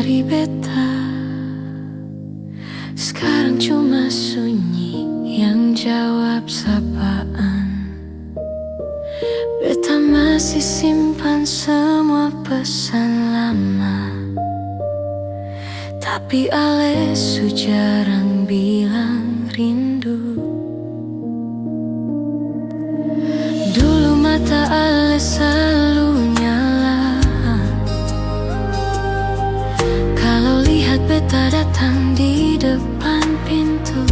dari beta. Sekarang cuma sunyi yang jawab sapaan. Beta masih simpan semua pesan lama, tapi ale su jarang bilang rindu. Dulu mata ale selalu nyala kalau lihat beta datang di depan pintu.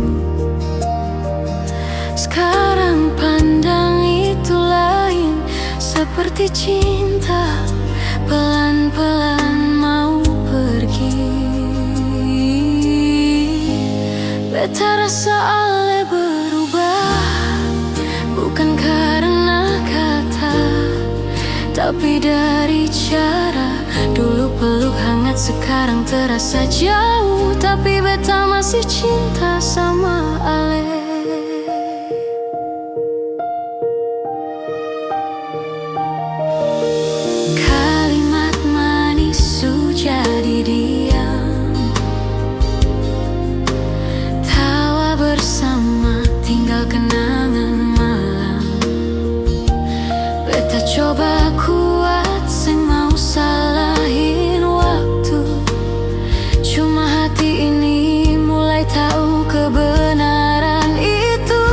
Sekarang pandang itu lain, seperti cinta pelan-pelan mau pergi. Beta rasa ale berubah, bukan karena kata, tapi dari cara. Dulu peluk hangat, sekarang terasa jauh, tapi beta masih cinta sama ale. Kalimat manis su jadi diam, tawa bersama tinggal kenangan malam. Beta coba kuat, seng mau salahin waktu. Cuma hati ini mulai tahu kebenaran itu.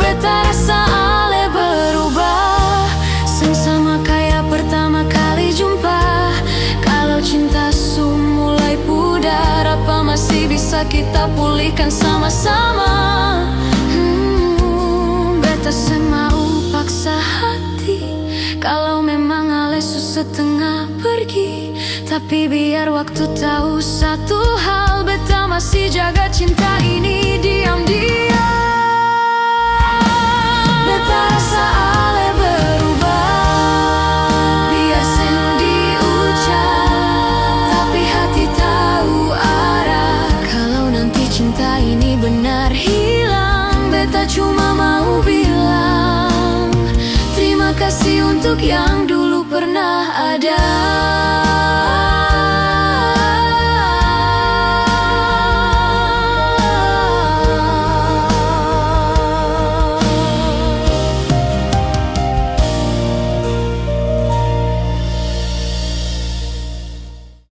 Beta rasa ale berubah, seng sama kayak pertama kali jumpa. Kalau cinta su mulai pudar, apa masih bisa kita pulihkan sama-sama? Beta seng mau paksa hati, kalau memang ale su setengah pergi. Tapi biar waktu tahu satu hal, beta masih jaga cinta ini diam-diam. Beta rasa ale berubah, biar seng diucap, tapi hati tahu arah. Kalau nanti cinta ini benar hilang, beta cuma mau bilang terima kasih untuk yang dulu pernah ada.